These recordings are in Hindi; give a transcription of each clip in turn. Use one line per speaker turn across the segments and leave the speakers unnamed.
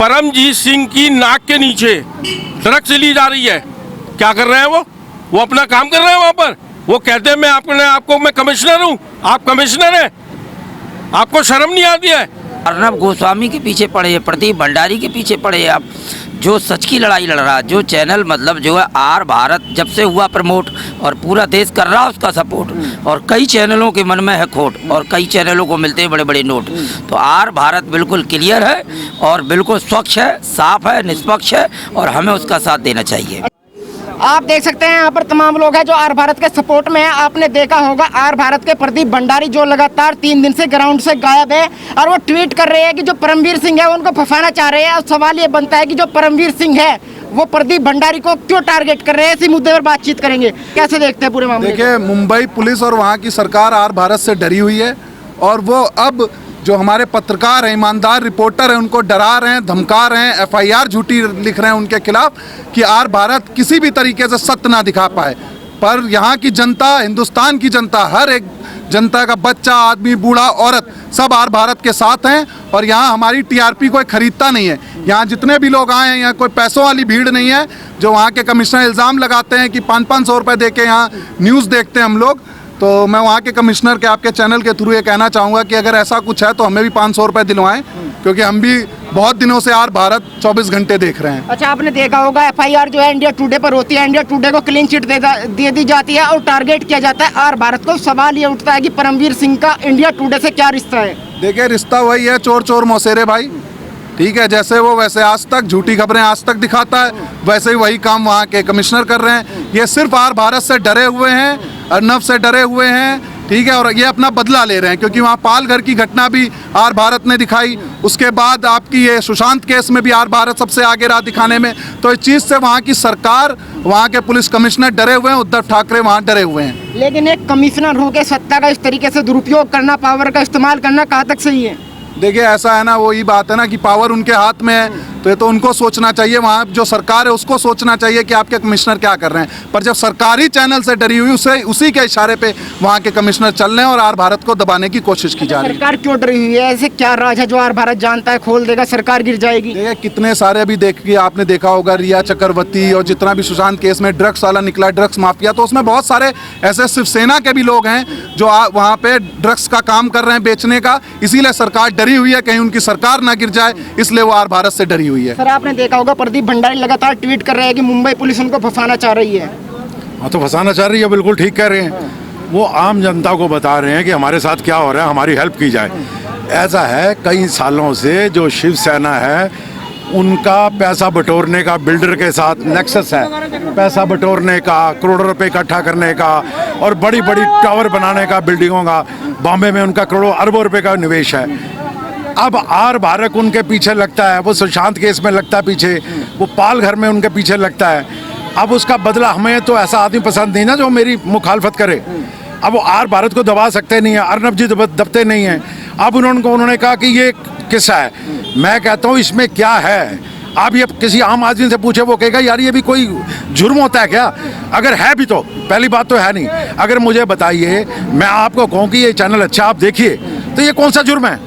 परमजीत सिंह की नाक के नीचे ड्रग्स ली जा रही है। क्या कर रहे हैं वो अपना काम कर रहे हैं वहां पर। वो कहते हैं मैं कमिश्नर हूं। आप कमिश्नर हैं, आपको शर्म नहीं आती है?
अर्नब गोस्वामी के पीछे पड़े हैं, प्रदीप भंडारी के पीछे पड़े हैं। आप जो सच की लड़ाई लड़ रहा, जो चैनल मतलब जो है आर भारत जब से हुआ प्रमोट और पूरा देश कर रहा उसका सपोर्ट, और कई चैनलों के मन में है खोट और कई चैनलों को मिलते हैं बड़े बड़े नोट। तो आर भारत बिल्कुल क्लियर है और बिल्कुल स्वच्छ है, साफ है, निष्पक्ष है और हमें उसका साथ देना चाहिए।
आप देख सकते हैं यहाँ पर तमाम लोग हैं जो आर भारत के सपोर्ट में है। आपने देखा होगा आर भारत के प्रदीप भंडारी जो लगातार 3 दिन से ग्राउंड से गायब है और वो ट्वीट कर रहे हैं कि जो परमवीर सिंह है उनको फंसाना चाह रहे हैं। और सवाल ये बनता है कि जो परमवीर सिंह है वो प्रदीप भंडारी को क्यों टारगेट कर रहे हैं। इसी मुद्दे पर बातचीत करेंगे। कैसे देखते हैं पूरे मामले?
देखिए, मुंबई पुलिस और वहाँ की सरकार आर भारत से डरी हुई है और वो अब जो हमारे पत्रकार हैं, ईमानदार रिपोर्टर हैं, उनको डरा रहे हैं, धमका रहे हैं, FIR झूठी लिख रहे हैं उनके खिलाफ कि आर भारत किसी भी तरीके से सत्य ना दिखा पाए। पर यहाँ की जनता, हिंदुस्तान की जनता, हर एक जनता का बच्चा, आदमी, बूढ़ा, औरत सब आर भारत के साथ हैं और यहाँ हमारी TRP कोई खरीदता नहीं है। यहाँ जितने भी लोग आए हैं, यहाँ कोई पैसों वाली भीड़ नहीं है। जो वहाँ के कमिश्नर इल्ज़ाम लगाते हैं कि 500-500 रुपये दे के यहाँ न्यूज़ देखते हैं हम लोग, तो मैं वहाँ के कमिश्नर के आपके चैनल के थ्रू ये कहना चाहूँगा कि अगर ऐसा कुछ है तो हमें भी 500 रुपये दिलवाएं, क्योंकि हम भी बहुत दिनों से आर भारत 24 घंटे देख रहे हैं।
अच्छा, आपने देखा होगा FIR जो है इंडिया टुडे पर होती है, इंडिया टुडे को क्लीन चिट दे दी जाती है और टारगेट किया जाता है आर भारत को। सवाल ये उठता है कि परमवीर सिंह का इंडिया टुडे से क्या रिश्ता है?
देखिए, रिश्ता वही है, चोर चोर मौसेरे भाई। ठीक है, जैसे वो वैसे आज तक झूठी खबरें आज तक दिखाता है, वैसे ही वही काम वहाँ के कमिश्नर कर रहे हैं। ये सिर्फ आर भारत से डरे हुए हैं, अर्नब से डरे हुए हैं। ठीक है, और ये अपना बदला ले रहे हैं क्योंकि वहाँ पालघर की घटना भी आर भारत ने दिखाई। उसके बाद आपकी ये सुशांत केस में भी आर भारत सबसे आगे रहा दिखाने में। तो इस चीज़ से वहाँ की सरकार, वहाँ के पुलिस कमिश्नर डरे हुए हैं, उद्धव ठाकरे वहाँ डरे हुए हैं।
लेकिन एक कमिश्नर होकर सत्ता का इस तरीके से दुरुपयोग करना, पावर का इस्तेमाल करना कहाँ तक सही है?
देखिए, ऐसा है ना, वही बात है ना कि पावर उनके हाथ में है, तो ये तो उनको सोचना चाहिए, वहाँ जो सरकार है उसको सोचना चाहिए कि आपके कमिश्नर क्या कर रहे हैं। पर जब सरकारी चैनल से डरी हुई, उसी के इशारे पे वहाँ के कमिश्नर चल रहे हैं और आर भारत को दबाने की कोशिश की जा रही है।
सरकार क्यों डरी हुई है? ऐसे क्या राज है जो आर भारत जानता है खोल देगा, सरकार गिर जाएगी?
देखिए, कितने सारे अभी देखिए, आपने देखा होगा रिया चक्रवर्ती और जितना भी सुशांत केस में ड्रग्स वाला निकला, ड्रग्स माफिया, तो उसमें बहुत सारे ऐसे शिवसेना के भी लोग हैं जो वहाँ पे ड्रग्स का काम कर रहे हैं, बेचने का। इसीलिए सरकार डरी हुई है, कहीं उनकी सरकार ना गिर जाए, इसलिए वो आर भारत से डरी हुई है।
सर, आपने देखा होगा प्रदीप भंडारी लगातार ट्वीट कर रहे हैं कि मुंबई पुलिस उनको फंसाना चाह रही है।
हाँ, तो फंसाना चाह रही है, बिल्कुल ठीक कह रहे हैं। वो आम जनता को बता रहे हैं कि हमारे साथ क्या हो रहा है, हमारी हेल्प की जाए। ऐसा है, कई सालों से जो शिवसेना है उनका पैसा बटोरने का बिल्डर के साथ नेक्सस है, पैसा बटोरने का, करोड़ों रुपए इकट्ठा करने का और बड़ी बड़ी टावर बनाने का, बिल्डिंगों का। बॉम्बे में उनका करोड़ों अरबों रुपए का निवेश है। अब आर भारत उनके पीछे लगता है, वो सुशांत केस में लगता है पीछे, वो पालघर में उनके पीछे लगता है। अब उसका बदला, हमें तो ऐसा आदमी पसंद नहीं ना जो मेरी मुखालफत करे। अब वो आर भारत को दबा सकते नहीं है, अर्नब जी दबते नहीं हैं। अब उन्होंने कहा कि ये किस्सा है। मैं कहता हूँ इसमें क्या है? आप ये किसी आम आदमी से पूछे, वो कहेगा यार ये भी कोई जुर्म होता है क्या? अगर है भी तो पहली बात तो है नहीं। अगर मुझे बताइए, मैं आपको कहूँ कि ये चैनल अच्छा आप देखिए, तो ये कौन सा जुर्म है?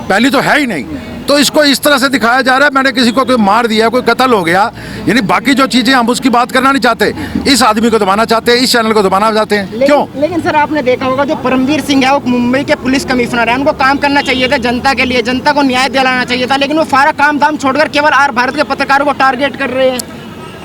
पहली तो है ही नहीं। तो इसको इस तरह से दिखाया जा रहा है मैंने किसी को कोई मार दिया, कोई कत्ल हो गया, यानी बाकी जो चीज़ें हम उसकी बात करना नहीं चाहते। इस आदमी को दबाना चाहते हैं, इस चैनल को दबाना चाहते हैं। क्यों?
लेकिन सर, आपने देखा होगा जो परमवीर सिंह है वो मुंबई के पुलिस कमिश्नर है, उनको काम करना चाहिए था जनता के लिए, जनता को न्याय दिलाना चाहिए था, लेकिन वो सारा काम धाम छोड़कर केवल आर भारत के पत्रकारों को टारगेट कर रहे हैं।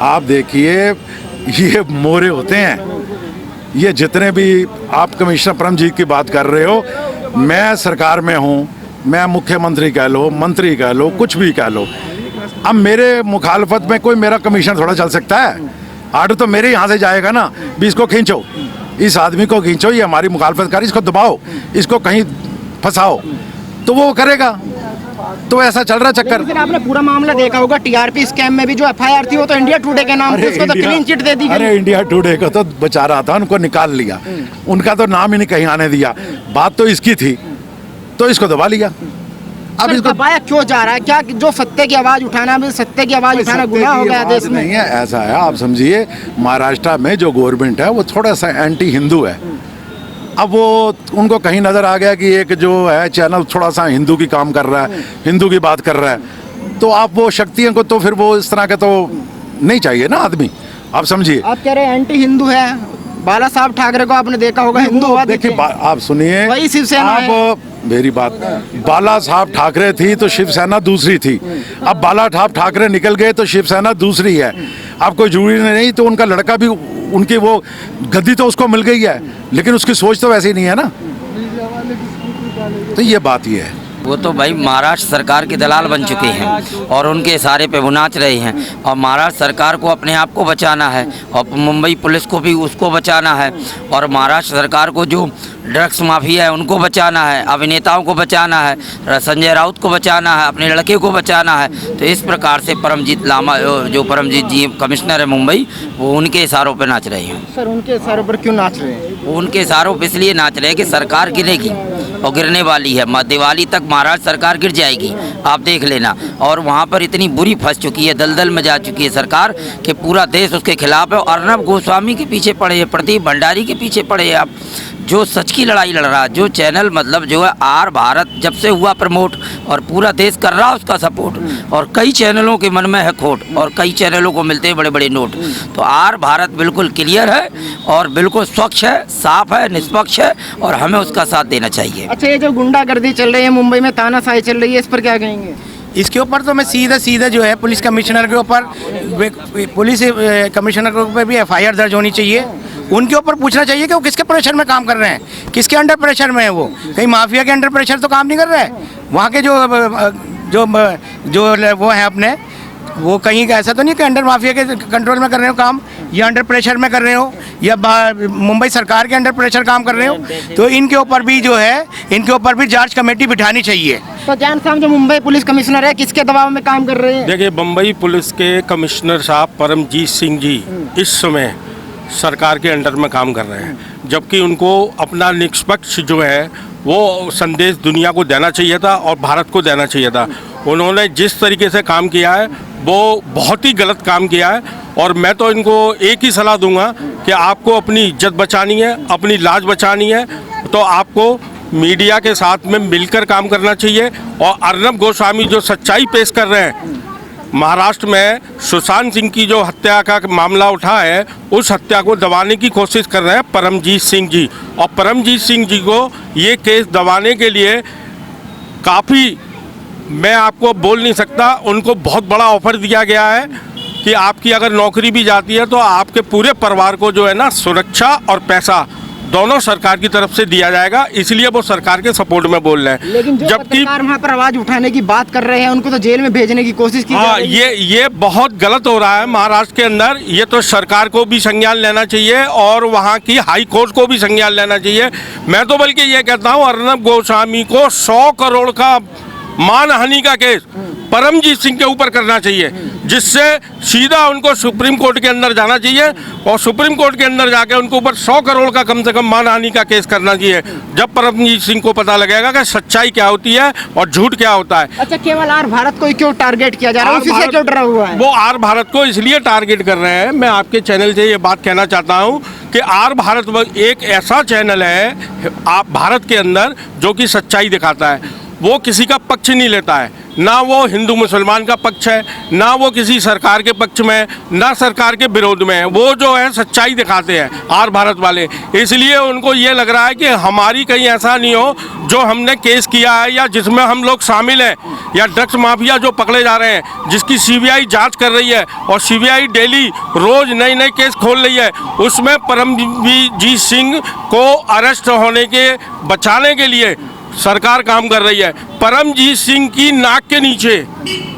आप देखिए, ये मोरे होते हैं, ये जितने भी आप कमिश्नर परमजीत की बात कर रहे हो, मैं सरकार में हूँ, मैं मुख्यमंत्री कह लो, मंत्री कह लो, कुछ भी कह लो। अब मेरे मुखालफत में कोई मेरा कमीशन थोड़ा चल सकता है? आर्डर तो मेरे यहाँ से जाएगा ना, भी इसको खींचो, इस आदमी को खींचो, ये हमारी मुखालफत कर, इसको दबाओ, इसको कहीं फंसाओ, तो वो करेगा। तो ऐसा चल रहा चक्कर।
फिर आपने पूरा मामला देखा होगा, TRP स्कैम में भी जो FIR थी वो तो इंडिया टुडे के नाम पे, उसको तो क्लीन चिट दे दी गई।
अरे इंडिया टुडे को तो बचा रहा था, उनको निकाल लिया, उनका तो नाम ही नहीं कहीं आने दिया। बात तो इसकी थी, तो इसको दबा लिया।
अब इसको दबाया क्यों जा रहा है? क्या जो सत्य की आवाज उठाना, सत्य की आवाज उठाना गुनाह हो गया देश में?
नहीं है, ऐसा है, आप समझिए, महाराष्ट्र में जो गवर्नमेंट है वो थोड़ा सा एंटी हिंदू है। अब वो उनको कहीं नज़र आ गया कि एक जो है चैनल थोड़ा सा हिंदू की काम कर रहा है, हिंदू की बात कर रहा है, तो आप वो शक्तियों को तो फिर वो इस तरह का तो नहीं चाहिए ना आदमी, आप समझिए।
आप कह रहे हैं एंटी हिंदू है, बाला साहब ठाकरे को आपने देखा होगा हिंदू हुआ
देखिए आप सुनिए,
वही शिवसेना
आप मेरी बात, बाला साहब ठाकरे थी तो शिवसेना दूसरी थी, अब बाला साहब ठाकरे निकल गए तो शिवसेना दूसरी है। आप कोई जरूरी नहीं, तो उनका लड़का भी, उनकी वो गद्दी तो उसको मिल गई है, लेकिन उसकी सोच तो वैसी नहीं है ना, तो ये बात ये है।
वो तो भाई महाराष्ट्र सरकार के दलाल बन चुके हैं और उनके इशारे पे वो नाच रहे हैं। और महाराष्ट्र सरकार को अपने आप को बचाना है और मुंबई पुलिस को भी उसको बचाना है, और महाराष्ट्र सरकार को जो ड्रग्स माफिया है उनको बचाना है, अभिनेताओं को बचाना है, संजय राउत को बचाना है, अपने लड़के को बचाना है। तो इस प्रकार से परमजीत लामा, जो परमजीत जी कमिश्नर है मुंबई, वो उनके इशारों पर नाच रहे हैं।
सर उनके इशारों पर क्यों नाच रहे हैं?
वो उनके इशारों पर इसलिए नाच रहे हैं कि सरकार गिरेगी और गिरने वाली है, दिवाली तक महाराष्ट्र सरकार गिर जाएगी, आप देख लेना। और वहाँ पर इतनी बुरी फंस चुकी है, दलदल में जा चुकी है सरकार कि पूरा देश उसके खिलाफ है। अर्नब गोस्वामी के पीछे पड़े हैं, प्रदीप भंडारी के पीछे पड़े हैं, आप जो सच की लड़ाई लड़ रहा है, जो चैनल मतलब जो है आर भारत जब से हुआ प्रमोट और पूरा देश कर रहा है उसका सपोर्ट, और कई चैनलों के मन में है खोट और कई चैनलों को मिलते हैं बड़े बड़े नोट। तो आर भारत बिल्कुल क्लियर है और बिल्कुल स्वच्छ है, साफ है, निष्पक्ष है और हमें उसका साथ देना चाहिए।
अच्छा, ये जो गुंडागर्दी चल रही है मुंबई में, तानाशाही चल रही है, इस पर क्या कहेंगे?
इसके ऊपर तो मैं सीधा जो है पुलिस कमिश्नर के ऊपर, पुलिस कमिश्नर के ऊपर भी FIR दर्ज होनी चाहिए। उनके ऊपर पूछना चाहिए कि वो किसके प्रेशर में काम कर रहे हैं, किसके अंडर प्रेशर में है। वो कहीं माफिया के अंडर प्रेशर तो काम नहीं कर रहे हैं। वहाँ के जो वो हैं अपने, वो कहीं का ऐसा तो नहीं कि अंडर माफिया के कंट्रोल में कर रहे हो काम, या अंडर प्रेशर में कर रहे हो, या मुंबई सरकार के अंडर प्रेशर काम कर रहे हो। तो इनके ऊपर भी जो है, इनके ऊपर भी जांच कमेटी बिठानी चाहिए।
तो जान साहब, जो मुंबई पुलिस कमिश्नर है, किसके दबाव में काम कर रहे हैं?
देखिए, मुंबई पुलिस के कमिश्नर साहब परमजीत सिंह जी इस समय सरकार के अंडर में काम कर रहे हैं, जबकि उनको अपना निष्पक्ष जो है वो संदेश दुनिया को देना चाहिए था और भारत को देना चाहिए था। उन्होंने जिस तरीके से काम किया है वो बहुत ही गलत काम किया है, और मैं तो इनको एक ही सलाह दूंगा कि आपको अपनी इज्जत बचानी है, अपनी लाज बचानी है, तो आपको मीडिया के साथ में मिलकर काम करना चाहिए। और अर्नब गोस्वामी जो सच्चाई पेश कर रहे हैं, महाराष्ट्र में सुशांत सिंह की जो हत्या का मामला उठा है, उस हत्या को दबाने की कोशिश कर रहे हैं परमजीत सिंह जी, और परमजीत सिंह जी को ये केस दबाने के लिए काफ़ी, मैं आपको बोल नहीं सकता, उनको बहुत बड़ा ऑफर दिया गया है कि आपकी अगर नौकरी भी जाती है तो आपके पूरे परिवार को जो है ना सुरक्षा और पैसा दोनों सरकार की तरफ से दिया जाएगा। इसलिए वो सरकार के सपोर्ट में बोल रहे हैं।
लेकिन जो पत्रकार वहाँ पर आवाज उठाने की बात कर रहे हैं, उनको तो जेल में भेजने की कोशिश की जा रही है।
ये बहुत गलत हो रहा है महाराष्ट्र के अंदर। ये तो सरकार को भी संज्ञान लेना चाहिए और वहाँ की हाई कोर्ट को भी संज्ञान लेना चाहिए। मैं तो बल्कि ये कहता हूँ, अर्नब गोस्वामी को 100 करोड़ का मानहानि का केस परमजीत सिंह के ऊपर करना चाहिए, जिससे सीधा उनको सुप्रीम कोर्ट के अंदर जाना चाहिए और सुप्रीम कोर्ट के अंदर जाके उनको ऊपर 100 करोड़ का कम से कम मानहानि का केस करना चाहिए। जब परमजीत सिंह को पता लगेगा कि सच्चाई क्या होती है और झूठ क्या होता है।
अच्छा, केवल आर भारत को ही क्यों टारगेट किया जा रहा है? उसी से क्यों डरा हुआ है?
वो आर भारत को इसलिए टारगेट कर रहे हैं, मैं आपके चैनल से ये बात कहना चाहता हूँ कि आर भारत एक ऐसा चैनल है आप भारत के अंदर जो कि सच्चाई दिखाता है। वो किसी का पक्ष नहीं लेता है, ना वो हिंदू मुसलमान का पक्ष है, ना वो किसी सरकार के पक्ष में, ना सरकार के विरोध में है। वो जो है सच्चाई दिखाते हैं आर भारत वाले। इसलिए उनको ये लग रहा है कि हमारी कहीं ऐसा नहीं हो जो हमने केस किया है या जिसमें हम लोग शामिल हैं, या ड्रग्स माफिया जो पकड़े जा रहे हैं जिसकी CBI जांच कर रही है और CBI डेली रोज नई नई केस खोल रही है, उसमें परमजीत सिंह को अरेस्ट होने के बचाने के लिए सरकार काम कर रही है। परमजीत सिंह की नाक के नीचे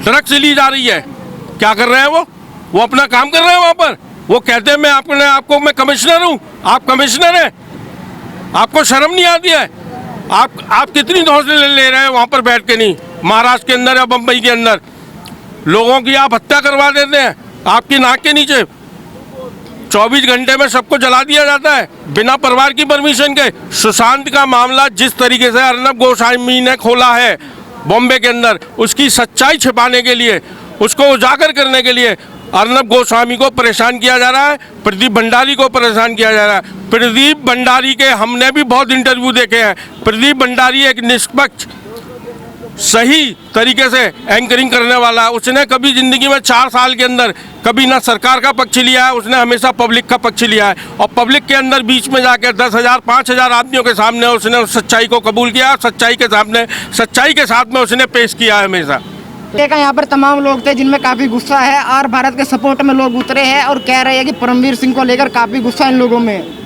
ड्रग्स ली जा रही है। क्या कर रहे हैं वो अपना काम कर रहे हैं वहाँ पर। वो कहते हैं मैं कमिश्नर हूँ। आप कमिश्नर हैं, आपको शर्म नहीं आती है? आप कितनी हौसले ले रहे हैं वहाँ पर बैठ के? नहीं, महाराष्ट्र के अंदर या बम्बई के अंदर लोगों की आप हत्या करवा देते हैं आपकी नाक के नीचे। 24 घंटे में सबको जला दिया जाता है बिना परिवार की परमिशन के। सुशांत का मामला जिस तरीके से अर्नब गोस्वामी ने खोला है बॉम्बे के अंदर, उसकी सच्चाई छिपाने के लिए, उसको उजागर करने के लिए अर्नब गोस्वामी को परेशान किया जा रहा है, प्रदीप भंडारी को परेशान किया जा रहा है। प्रदीप भंडारी के हमने भी बहुत इंटरव्यू देखे हैं। प्रदीप भंडारी एक निष्पक्ष सही तरीके से एंकरिंग करने वाला है। उसने कभी ज़िंदगी में 4 साल के अंदर कभी ना सरकार का पक्ष लिया है, उसने हमेशा पब्लिक का पक्ष लिया है और पब्लिक के अंदर बीच में जाकर 10,000 5,000 आदमियों के सामने उसने उस सच्चाई को कबूल किया, सच्चाई के सामने सच्चाई के साथ में उसने पेश किया है हमेशा।
देखा यहाँ पर तमाम लोग थे जिनमें काफ़ी गुस्सा है। आर भारत के सपोर्ट में लोग उतरे हैं और कह रहे हैं कि परमवीर सिंह को लेकर काफ़ी गुस्सा इन लोगों में है।